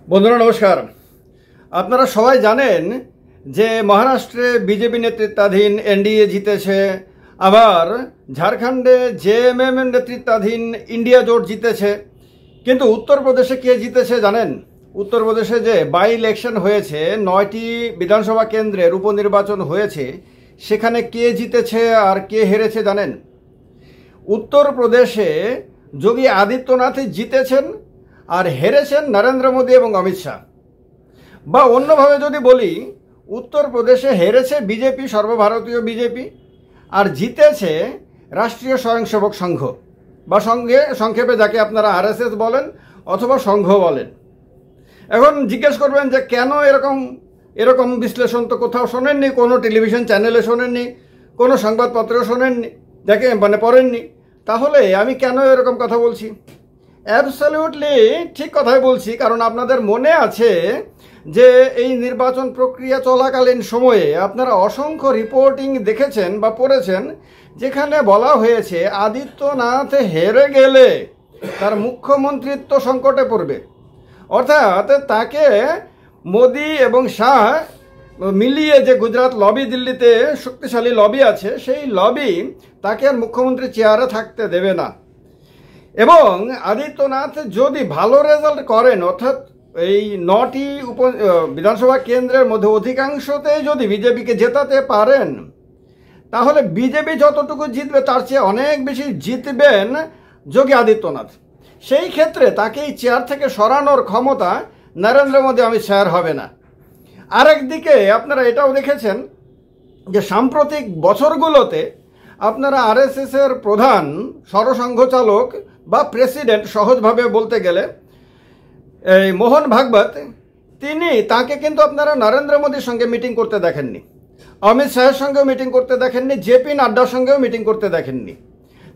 বন্ধুরা নমস্কার। আপনারা সবাই জানেন যে মহারাষ্ট্রে বিজেপি নেতৃত্বাধীন এনডিএ জিতেছে, আবার ঝাড়খণ্ডে জেএমএম নেতৃত্বাধীন ইন্ডিয়া জোট জিতেছে। কিন্তু উত্তরপ্রদেশে কে জিতেছে জানেন? উত্তরপ্রদেশে যে বাই ইলেকশন হয়েছে, 9টি বিধানসভা কেন্দ্রের উপনির্বাচন হয়েছে, সেখানে কে জিতেছে আর কে হেরেছে জানেন? উত্তরপ্রদেশে যোগী আদিত্যনাথ জিতেছেন আর হেরেছেন নরেন্দ্র মোদী এবং অমিত শাহ। বা অন্যভাবে যদি বলি, উত্তরপ্রদেশে হেরেছে বিজেপি, সর্বভারতীয় বিজেপি, আর জিতেছে রাষ্ট্রীয় স্বয়ংসেবক সংঘ, বা সংক্ষেপে যাকে আপনারা আরএসএস বলেন অথবা সংঘ বলেন। এখন জিজ্ঞেস করবেন যে কেন এরকম বিশ্লেষণ তো কোথাও শোনেননি, কোনো টেলিভিশন চ্যানেলে শোনেননি, কোনো সংবাদপত্রেও শোনেননি, পড়েননি। তাহলে আমি কেন এরকম কথা বলছি? অ্যাবসলিউটলি ঠিক কথাই বলছি, কারণ আপনাদের মনে আছে যে এই নির্বাচন প্রক্রিয়া চলাকালীন সময়ে আপনারা অসংখ্য রিপোর্টিং দেখেছেন বা পড়েছেন, যেখানে বলা হয়েছে আদিত্যনাথ হেরে গেলে তার মুখ্যমন্ত্রিত্ব সংকটে পড়বে। অর্থাৎ তাকে মোদি এবং শাহ মিলিয়ে যে গুজরাট লবি, দিল্লিতে শক্তিশালী লবি আছে, সেই লবি তাকে আর মুখ্যমন্ত্রী চেয়ারে থাকতে দেবে না। এবং আদিত্যনাথ যদি ভালো রেজাল্ট করেন, অর্থাৎ এই 9টি বিধানসভা কেন্দ্রের মধ্যে অধিকাংশতেই যদি বিজেপিকে জেতাতে পারেন, তাহলে বিজেপি যতটুকু জিতবে তার চেয়ে অনেক বেশি জিতবেন যোগী আদিত্যনাথ। সেই ক্ষেত্রে তাকে এই চেয়ার থেকে সরানোর ক্ষমতা নরেন্দ্র মোদী, অমিত শাহের হবে না। আরেকদিকে আপনারা এটাও দেখেছেন যে সাম্প্রতিক বছরগুলোতে আপনারা আরএসএসের প্রধান, সরসংঘচালক বা প্রেসিডেন্ট, সহজভাবে বলতে গেলে এই মোহন ভাগবত, তাকে কিন্তু আপনারা নরেন্দ্র মোদীর সঙ্গে মিটিং করতে দেখেননি, অমিত শাহের সঙ্গেও মিটিং করতে দেখেননি, জেপি নাড্ডার সঙ্গেও মিটিং করতে দেখেননি।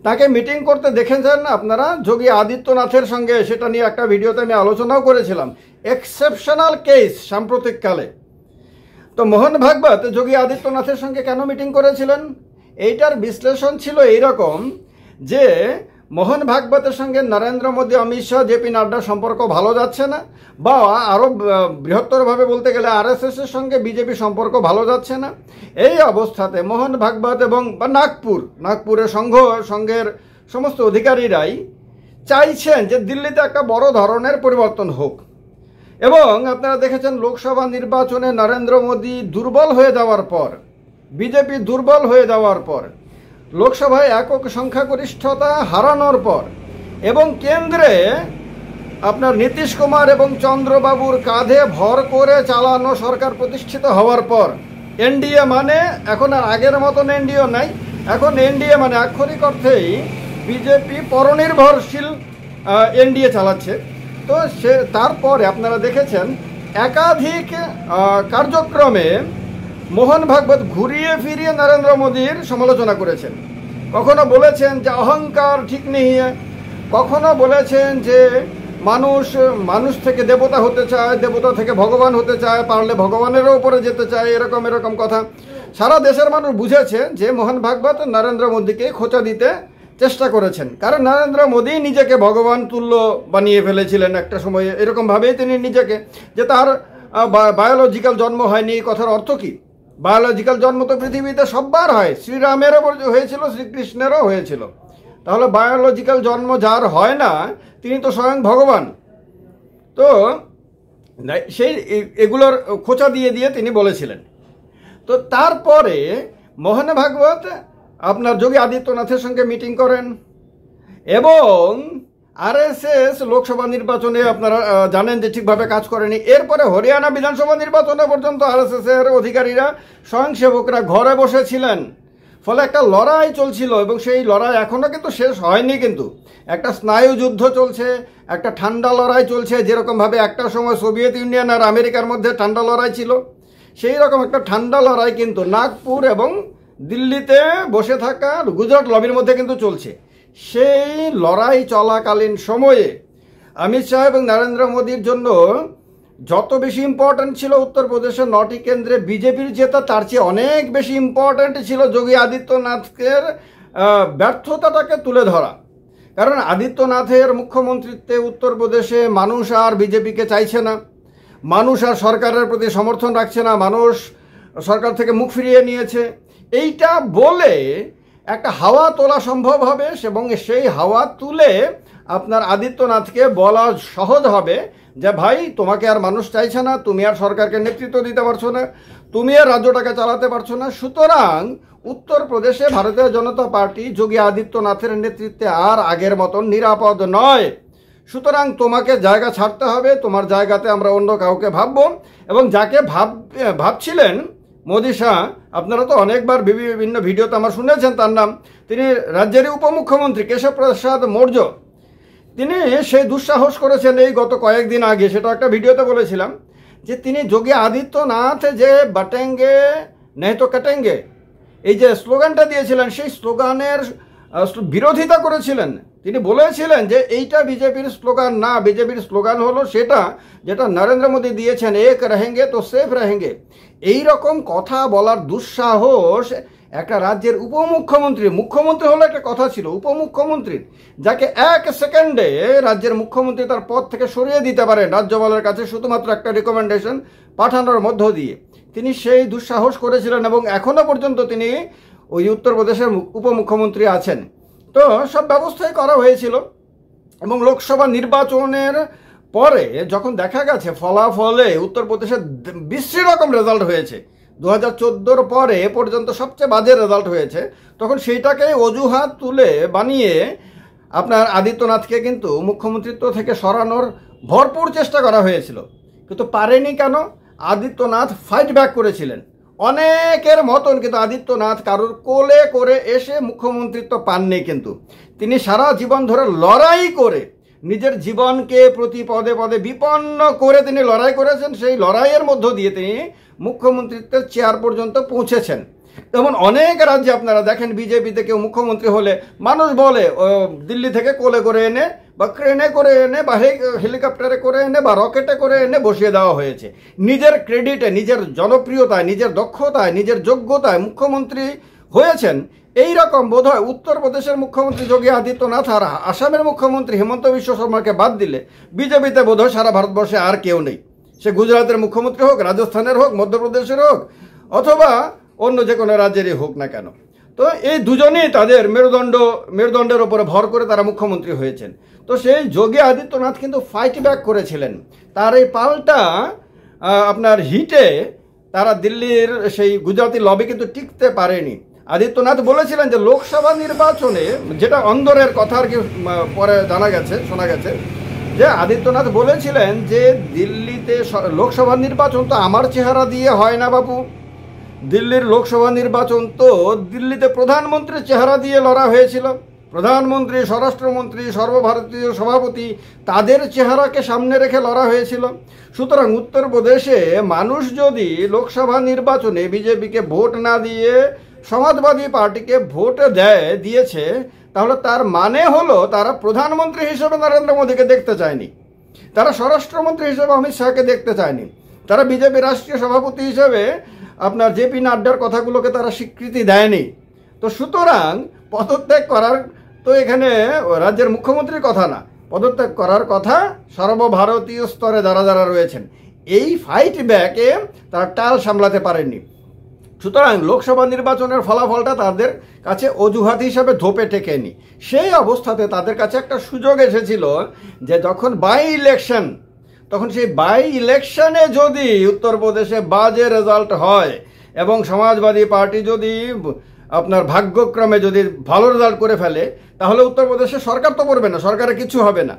তাকে মিটিং করতে দেখেছেন আপনারা যোগী আদিত্যনাথের সঙ্গে। সেটা নিয়ে একটা ভিডিওতে আমি আলোচনাও করেছিলাম, এক্সেপশনাল কেস সাম্প্রতিককালে। তো মোহন ভাগবত যোগী আদিত্যনাথের সঙ্গে কেন মিটিং করেছিলেন? এইটার বিশ্লেষণ ছিল এইরকম যে মোহন ভাগবতের সঙ্গে নরেন্দ্র মোদী, অমিত শাহ, জেপি নাড্ডার সম্পর্ক ভালো যাচ্ছে না, বা আরও বৃহত্তরভাবে বলতে গেলে আরএসএসের সঙ্গে বিজেপি সম্পর্ক ভালো যাচ্ছে না। এই অবস্থাতে মোহন ভাগবত এবং নাগপুরের সংঘের সমস্ত অধিকারীরাই চাইছেন যে দিল্লিতে একটা বড় ধরনের পরিবর্তন হোক। এবং আপনারা দেখেছেন লোকসভা নির্বাচনে নরেন্দ্র মোদী দুর্বল হয়ে যাওয়ার পর, বিজেপি দুর্বল হয়ে যাওয়ার পর, লোকসভায় একক সংখ্যাগরিষ্ঠতা হারানোর পর, এবং কেন্দ্রে আপনার নীতিশ কুমার এবং চন্দ্রবাবুর কাঁধে ভর করে চালানো সরকার প্রতিষ্ঠিত হওয়ার পর, এনডিএ মানে এখন আর আগের মতন এনডিএ নাই, এখন এনডিএ মানে আক্ষরিক অর্থেই বিজেপি পরনির্ভরশীল এনডিএ চালাচ্ছে। তো তারপরে আপনারা দেখেছেন একাধিক কার্যক্রমে মোহন ভাগবত ঘুরিয়ে ফিরিয়ে নরেন্দ্র মোদীর সমালোচনা করেছেন। কখনো বলেছেন যে অহংকার ঠিক নেই, কখনো বলেছেন যে মানুষ থেকে দেবতা হতে চায়, দেবতা থেকে ভগবান হতে চায়, পারলে ভগবানেরও উপরে যেতে চায়, এরকম কথা। সারা দেশের মানুষ বুঝেছে যে মোহন ভাগবত নরেন্দ্র মোদীকে খোঁচা দিতে চেষ্টা করেছেন, কারণ নরেন্দ্র মোদী নিজেকে ভগবান তুল্য বানিয়ে ফেলেছিলেন একটা সময়ে। এরকমভাবেই তিনি নিজেকে, যে তার বায়োলজিক্যাল জন্ম হয়নি। এই কথার অর্থ কি? বায়োলজিক্যাল জন্ম তো পৃথিবীতে সববার হয়, শ্রীরামেরও হয়েছিল, শ্রীকৃষ্ণেরও হয়েছিল। তাহলে বায়োলজিক্যাল জন্ম যার হয় না, তিনি তো স্বয়ং ভগবান। তো সেই এগুলোর খোঁচা দিয়ে তিনি বলেছিলেন। তো তারপরে মোহন ভাগবত আপনার যোগী আদিত্যনাথের সঙ্গে মিটিং করেন, এবং আরএসএস লোকসভা নির্বাচনে আপনারা জানেন যে ঠিকভাবে কাজ করেনি। এরপরে হরিয়ানা বিধানসভা নির্বাচনে পর্যন্ত আরএসএসের অধিকারীরা, স্বয়ংসেবকরা ঘরে বসেছিলেন। ফলে একটা লড়াই চলছিল, এবং সেই লড়াই এখনও কিন্তু শেষ হয়নি। কিন্তু একটা স্নায়ু যুদ্ধ চলছে, একটা ঠান্ডা লড়াই চলছে। যেরকমভাবে একটা সময় সোভিয়েত ইউনিয়ন আর আমেরিকার মধ্যে ঠান্ডা লড়াই ছিল, সেই রকম একটা ঠান্ডা লড়াই কিন্তু নাগপুর এবং দিল্লিতে বসে থাকা গুজরাট লবির মধ্যে কিন্তু চলছে। সেই লড়াই চলাকালীন সময়ে অমিত শাহ এবং নরেন্দ্র মোদীর জন্য যত বেশি ইম্পর্ট্যান্ট ছিল উত্তরপ্রদেশের 9টি কেন্দ্রে বিজেপির জেতা, তার চেয়ে অনেক বেশি ইম্পর্ট্যান্ট ছিল যোগী আদিত্যনাথের ব্যর্থতাটাকে তুলে ধরা। কারণ আদিত্যনাথের মুখ্যমন্ত্রীত্বে উত্তরপ্রদেশে মানুষ আর বিজেপিকে চাইছে না। মানুষ আর সরকারের প্রতি সমর্থন রাখছে না, মানুষ সরকার থেকে মুখ ফিরিয়ে নিয়েছে, এইটা বলে একটা হাওয়া তোলা সম্ভব হবে এবং সেই হাওয়া তুলে আপনার আদিত্যনাথকে বলা সহজ হবে যে ভাই তোমাকে আর মানুষ চাইছে না, তুমি আর সরকারকে নেতৃত্ব দিতে পারছো না, তুমি আর রাজ্যটাকে চালাতে পারছো না, সুতরাং উত্তরপ্রদেশে ভারতীয় জনতা পার্টি যোগী আদিত্যনাথের নেতৃত্বে আর আগের মতন নিরাপদ নয়, সুতরাং তোমাকে জায়গা ছাড়তে হবে, তোমার জায়গাতে আমরা অন্য কাউকে ভাববো। এবং যাকে ভাবছিলেন মোদি শাহ, আপনারা তো অনেকবার বিভিন্ন ভিডিওতে আমার শুনেছেন তার নাম, তিনি রাজ্যের উপমুখ্যমন্ত্রী কেশব প্রসাদ মৌর্য, তিনি সেই দুঃসাহস করেছেন এই গত কয়েকদিন আগে, সেটা একটা ভিডিওতে বলেছিলাম যে তিনি যোগী আদিত্যনাথ যে বাটেঙ্গে নেই তো কাটেঙ্গে এই যে স্লোগানটা দিয়েছিলেন, সেই স্লোগানের বিরোধিতা করেছিলেন। তিনি বলেছিলেন যে এইটা বিজেপির স্লোগান না, বিজেপির স্লোগান হলো সেটা যেটা নরেন্দ্র মোদী দিয়েছেন, এক রহেঙ্গে তো সেফ রহেঙ্গে। এই রকম কথা বলার দুঃসাহস একটা রাজ্যের উপমুখ্যমন্ত্রী, মুখ্যমন্ত্রী হলো একটা কথা ছিল, উপমুখ্যমন্ত্রীর, যাকে এক সেকেন্ডে রাজ্যের মুখ্যমন্ত্রী তার পদ থেকে সরিয়ে দিতে পারেন রাজ্যপালের কাছে শুধুমাত্র একটা রিকমেন্ডেশন পাঠানোর মধ্য দিয়ে, তিনি সেই দুঃসাহস করেছিলেন এবং এখনো পর্যন্ত তিনি ওই উত্তরপ্রদেশের উপমুখ্যমন্ত্রী আছেন। তো সব ব্যবস্থাই করা হয়েছিল এবং লোকসভা নির্বাচনের পরে যখন দেখা গেছে ফলাফলে উত্তরপ্রদেশে বিশ্রী রকম রেজাল্ট হয়েছে, 2014 পরে এ পর্যন্ত সবচেয়ে বাজে রেজাল্ট হয়েছে, তখন সেইটাকে অজুহাত তুলে বানিয়ে আপনার আদিত্যনাথকে কিন্তু মুখ্যমন্ত্রিত্ব থেকে সরানোর ভরপুর চেষ্টা করা হয়েছিল, কিন্তু পারেনি কেন? আদিত্যনাথ ফাইট ব্যাক করেছিলেন অনেকের মতন, কিন্তু আদিত্যনাথ কারোর কোলে করে এসে মুখ্যমন্ত্রিত্ব পাননি, কিন্তু তিনি সারা জীবন ধরে লড়াই করে নিজের জীবনকে প্রতি পদে পদে বিপন্ন করে তিনি লড়াই করেছেন, সেই লড়াইয়ের মধ্য দিয়ে তিনি মুখ্যমন্ত্রিত্বের চেয়ার পর্যন্ত পৌঁছেছেন। যেমন অনেক রাজ্যে আপনারা দেখেন বিজেপিতে কেউ মুখ্যমন্ত্রী হলে মানুষ বলে দিল্লি থেকে কোলে করে এনে বা ক্রেনে করে এনে বা হেলিকপ্টারে করে এনে বা রকেটে করে এনে বসিয়ে দেওয়া হয়েছে, নিজের ক্রেডিটে, নিজের জনপ্রিয়তায়, নিজের দক্ষতায়, নিজের যোগ্যতায় মুখ্যমন্ত্রী হয়েছেন। এই রকম বোধ হয় উত্তরপ্রদেশের মুখ্যমন্ত্রী যোগী আদিত্যনাথ আর আসামের মুখ্যমন্ত্রী হেমন্ত বিশ্ব শর্মাকে বাদ দিলে বিজেপিতে বোধ হয় সারা ভারতবর্ষে আর কেউ নেই, সে গুজরাটের মুখ্যমন্ত্রী হোক, রাজস্থানের হোক, মধ্যপ্রদেশের হোক, অথবা অন্য যে কোনো রাজ্যেরই হোক না কেন। তো এই দুজনেই তাদের মেরুদণ্ডের ওপরে ভর করে তারা মুখ্যমন্ত্রী হয়েছেন। তো সেই যোগী আদিত্যনাথ কিন্তু ফাইট ব্যাক করেছিলেন, তার এই পাল্টা আপনার হিটে তারা দিল্লির সেই গুজরাটি লবি কিন্তু টিকতে পারেনি। আদিত্যনাথ বলেছিলেন যে লোকসভা নির্বাচনে, যেটা অন্দরের কথা আর কি পরে শোনা গেছে যে আদিত্যনাথ বলেছিলেন যে দিল্লিতে লোকসভা নির্বাচন তো আমার চেহারা দিয়ে হয় না বাবু, দিল্লির লোকসভা নির্বাচন তো দিল্লিতে প্রধানমন্ত্রীর চেহারা দিয়ে লড়া হয়েছিল, প্রধানমন্ত্রী, স্বরাষ্ট্রমন্ত্রী, সর্বভারতীয় সভাপতি, তাদের চেহারাকে সামনে রেখে লড়া হয়েছিল। সুতরাং উত্তরপ্রদেশে মানুষ যদি লোকসভা নির্বাচনে বিজেপিকে ভোট না দিয়ে সমাজবাদী পার্টিকে ভোট দিয়েছে, তাহলে তার মানে হলো তারা প্রধানমন্ত্রী হিসেবে নরেন্দ্র মোদীকে দেখতে চায়নি, তারা স্বরাষ্ট্রমন্ত্রী হিসেবে অমিত শাহকে দেখতে চায়নি, তারা বিজেপি রাষ্ট্রীয় সভাপতি হিসেবে আপনার জেপি নাড্ডার কথাগুলোকে তারা স্বীকৃতি দেয়নি। তো সুতরাং পদত্যাগ করার তো এখানে রাজ্যের মুখ্যমন্ত্রীর কথা না, পদত্যাগ করার কথা সর্বভারতীয় স্তরে যারা যারা রয়েছেন, এই ফাইট ব্যাকে তারা টাল সামলাতে পারেননি। সুতরাং লোকসভা নির্বাচনের ফলাফলটা তাদের কাছে অজুহাত হিসাবে ধোপে টেকেনি। সেই অবস্থাতে তাদের কাছে একটা সুযোগ এসেছিল যে যখন বাই ইলেকশন, তখন সেই বাই ইলেকশনে যদি উত্তরপ্রদেশে বাজে রেজাল্ট হয় এবং সমাজবাদী পার্টি যদি আপনার ভাগ্যক্রমে যদি ভালো রেজাল্ট করে ফেলে, তাহলে উত্তরপ্রদেশে সরকার তো করবে না, সরকারে কিছু হবে না,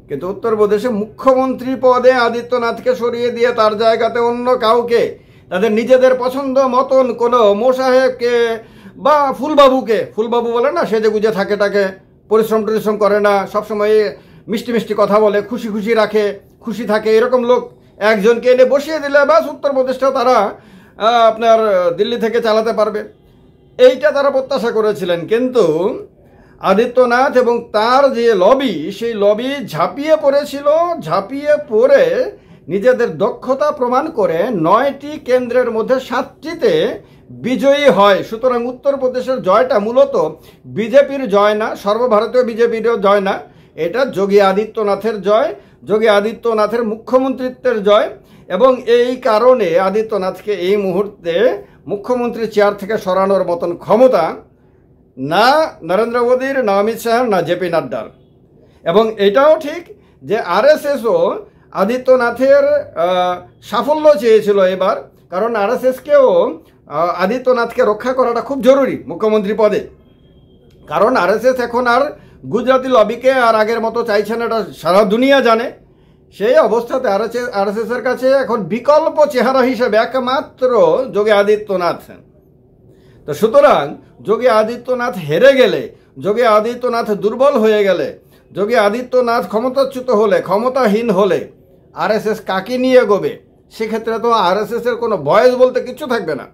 কিন্তু উত্তরপ্রদেশে মুখ্যমন্ত্রী পদে আদিত্যনাথকে সরিয়ে দিয়ে তার জায়গাতে অন্য কাউকে, তাদের নিজেদের পছন্দ মতন কোনো মোসাহেবকে বা ফুলবাবু বলে না, সে যে গুজে থাকে, পরিশ্রম করে না, সবসময় মিষ্টি মিষ্টি কথা বলে, খুশি রাখে, খুশি থাকে, এরকম লোক একজনকে এনে বসিয়ে দিলে ব্যাস উত্তরপ্রদেশটা তারা আপনার দিল্লি থেকে চালাতে পারবে, এইটা তারা প্রত্যাশা করেছিলেন। কিন্তু আদিত্যনাথ এবং তার যে লবি, সেই লবি ঝাঁপিয়ে পড়ে নিজেদের দক্ষতা প্রমাণ করে 9টি কেন্দ্রের মধ্যে 7টিতে বিজয়ী হয়। সুতরাং উত্তরপ্রদেশের জয়টা মূলত বিজেপির জয় না, সর্বভারতীয় বিজেপিরও জয় না, এটা যোগী আদিত্যনাথের জয়। যোগী আদিত্যনাথের মুখ্যমন্ত্রিত্বের জয়, এবং এই কারণে আদিত্যনাথকে এই মুহূর্তে মুখ্যমন্ত্রী চেয়ার থেকে সরানোর মতন ক্ষমতা না নরেন্দ্র মোদীর, না অমিত শাহর, না জেপি নাড্ডার। এবং এটাও ঠিক যে আরএসএসও আদিত্যনাথের সাফল্য চেয়েছিল এবার, কারণ আরএসএসকেও আদিত্যনাথকে রক্ষা করাটা খুব জরুরি মুখ্যমন্ত্রী পদে। কারণ আরএসএস এখন আর গুজরাটি লবিকে আর আগের মতো চাইছে না, এটা সারা দুনিয়া জানে। সেই অবস্থাতে আরএসএসের কাছে এখন বিকল্প চেহারা হিসেবে একমাত্র যোগী আদিত্যনাথ। তো সুতরাং যোগী আদিত্যনাথ হেরে গেলে, যোগী আদিত্যনাথ দুর্বল হয়ে গেলে, যোগী আদিত্যনাথ ক্ষমতাচ্যুত হলে, ক্ষমতাহীন হলে আরএসএস কাকে নিয়ে এগোবে? সেক্ষেত্রে তো আরএসএসের কোনো ভয়েস বলতে কিছু থাকবে না।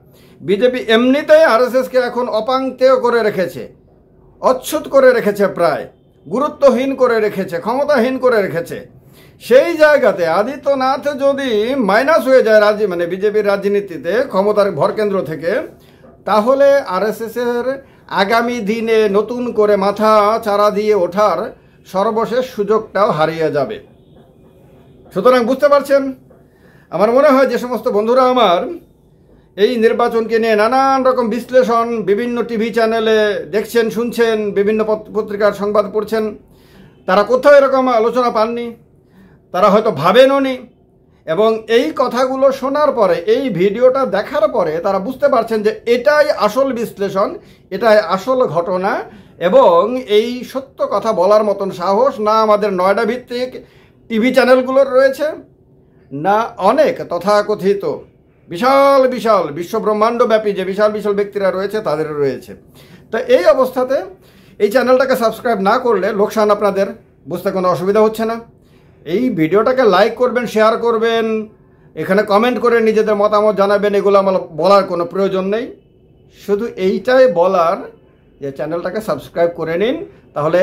বিজেপি এমনিতেই আরএসএসকে এখন অপাঙ্ক্তেয় করে রেখেছে, অচ্ছুত করে রেখেছে, প্রায় গুরুত্বহীন করে রেখেছে, ক্ষমতাহীন করে রেখেছে। সেই জায়গাতে আদিত্যনাথ যদি মাইনাস হয়ে যায় মানে বিজেপির রাজনীতিতে ক্ষমতার ভরকেন্দ্র থেকে, তাহলে আরএসএসের আগামী দিনে নতুন করে মাথা চারা দিয়ে ওঠার সর্বশেষ সুযোগটাও হারিয়ে যাবে। সুতরাং বুঝতে পারছেন, আমার মনে হয় যে সমস্ত বন্ধুরা আমার এই নির্বাচনকে নিয়ে নানান রকম বিশ্লেষণ বিভিন্ন টিভি চ্যানেলে দেখছেন, শুনছেন, বিভিন্ন পত্রিকার সংবাদ পড়ছেন, তারা কোথাও এরকম আলোচনা পাননি, তারা হয়তো ভাবেনও নি। এবং এই কথাগুলো শোনার পরে, এই ভিডিওটা দেখার পরে তারা বুঝতে পারছেন যে এটাই আসল বিশ্লেষণ, এটাই আসল ঘটনা। এবং এই সত্য কথা বলার মতন সাহস না আমাদের নয়ডা ভিত্তিক টিভি চ্যানেলগুলোর রয়েছে, না অনেক তথাকথিত বিশাল বিশাল বিশ্বব্রহ্মাণ্ডব্যাপী যে বিশাল বিশাল ব্যক্তিরা রয়েছে তাদেরও রয়েছে। তো এই অবস্থাতে এই চ্যানেলটাকে সাবস্ক্রাইব না করলে লোকসান আপনাদের, বুঝতে কোনো অসুবিধা হচ্ছে না। এই ভিডিওটাকে লাইক করবেন, শেয়ার করবেন, এখানে কমেন্ট করে নিজেদের মতামত জানাবেন, এগুলো আমার বলার কোনো প্রয়োজন নেই। শুধু এইটাই বলার যে চ্যানেলটাকে সাবস্ক্রাইব করে নিন, তাহলে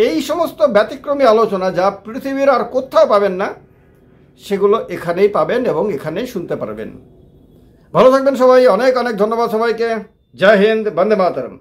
এই সমস্ত ব্যতিক্রমী আলোচনা যা পৃথিবীর আর কোথাও পাবেন না, সেগুলো এখানেই পাবেন এবং এখানেই শুনতে পারবেন। ভালো থাকবেন সবাই, অনেক অনেক ধন্যবাদ সবাইকে। জয় হিন্দ, বন্দে মাতরম।